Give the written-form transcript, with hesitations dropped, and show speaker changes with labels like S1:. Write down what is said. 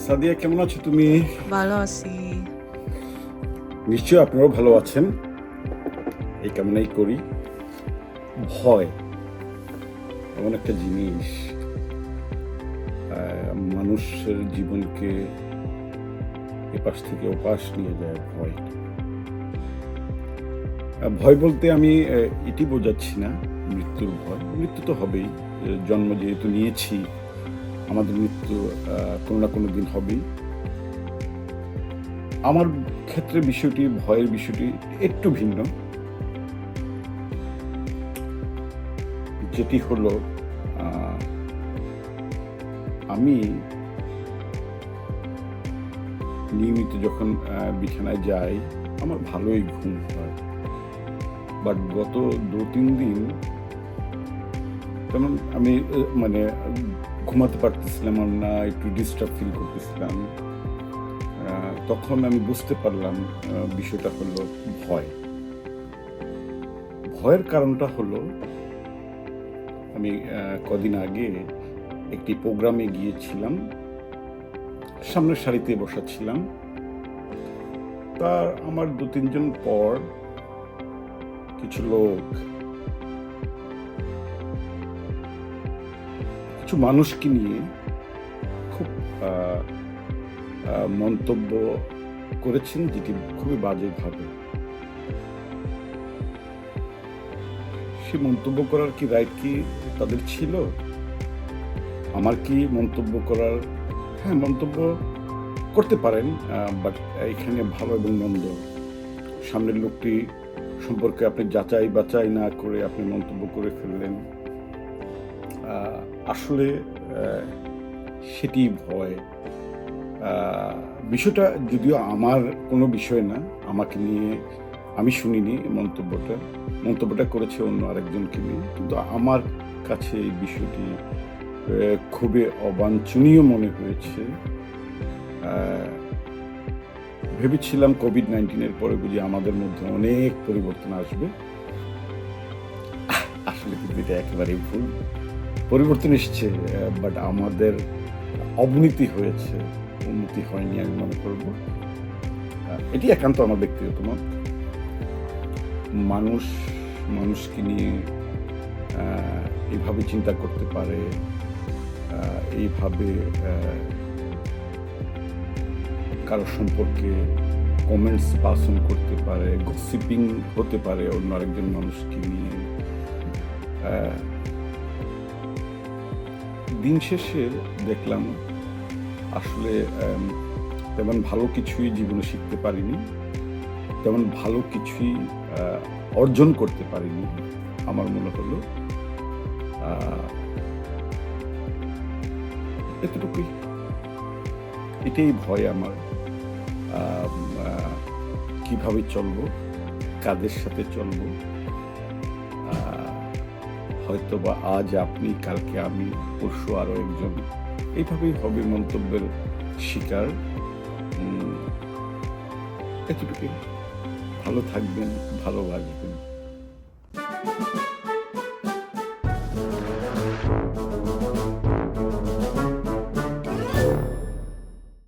S1: সাদিয়া, কেমন আছো তুমি?
S2: ভালো আছি।
S1: নিশ্চয়ই আপনারাও ভালো আছেন, এই কামনাই করি। ভয় এমন একটা জিনিস, মানুষের জীবনকে এপাশ থেকে ওপাশ নিয়ে যায়। ভয় ভয় বলতে আমি এটি বোঝাচ্ছি না মৃত্যুর ভয়। মৃত্যু তো হবেই, জন্ম যেহেতু নিয়েছি, আমাদের মৃত্যু কোনো না কোনো দিন হবেই। আমার ক্ষেত্রে বিষয়টি, ভয়ের বিষয়টি একটু ভিন্ন। যেটি হলো, আমি নিয়মিত যখন বিছানায় যাই, আমার ভালোই ঘুম হয়। বাট গত 2-3 দিন তেমন আমি ঘুমাতে পারতেছিলাম না, একটু ডিস্টার্ব ফিল করতেছিলাম। তখন আমি বুঝতে পারলাম বিষয়টা হলো ভয়। ভয়ের কারণটা হলো, আমি কদিন আগে একটি প্রোগ্রামে গিয়েছিলাম, সামনের সারিতে বসা ছিলাম। তার আমার 2-3 জন পর কিছু লোক, কিছু মানুষকে নিয়ে খুব মন্তব্য করেছেন, যেটি খুবই বাজেভাবে। সে মন্তব্য করার কি রাইট কি তাদের ছিল? আমার কি মন্তব্য করার? হ্যাঁ, মন্তব্য করতে পারেন, বাট এখানে ভালো এবং মন্দ, সামনের লোকটি সম্পর্কে আপনি যাচাই বাছাই না করে আপনি মন্তব্য করে ফেললেন। আসলে সেটি ভয়। বিষয়টা যদিও আমার কোনো বিষয় না, আমাকে নিয়ে আমি শুনিনি মন্তব্যটা করেছে অন্য আরেকজনকে নিয়ে, কিন্তু আমার কাছে এই বিষয়টি খুবই অবাঞ্ছনীয় মনে হয়েছে। ভেবেছিলাম কোভিড-19 পরে বুঝি আমাদের মধ্যে অনেক পরিবর্তন আসবে। আসলে কিন্তু এটা একেবারেই ভুল। পরিবর্তন এসছে, বাট আমাদের অবনতি হয়েছে, উন্নতি হয়নি আমি মনে করব। এটি একান্ত আমার ব্যক্তিগত মত। মানুষকে নিয়ে এইভাবে চিন্তা করতে পারে, এইভাবে কারো সম্পর্কে কমেন্টস পাসন করতে পারে, গসিপিং হতে পারে অন্য আরেকজন মানুষকে নিয়ে। দিন শেষে দেখলাম আসলে তেমন ভালো কিছুই জীবনে শিখতে পারিনি, তেমন ভালো কিছুই অর্জন করতে পারিনি। আমার মনে হলো এতটুকুই। এটাই ভয় আমার। কিভাবে চলবো, কাদের সাথে চলবো, হয়তো বা আজ আপনি, কালকে আমি, পরশু আরো একজন, এইভাবেই হবে মন্তব্যের শিকার। এতটুকুই। ভালো থাকবেন, ভালোবাসবেন।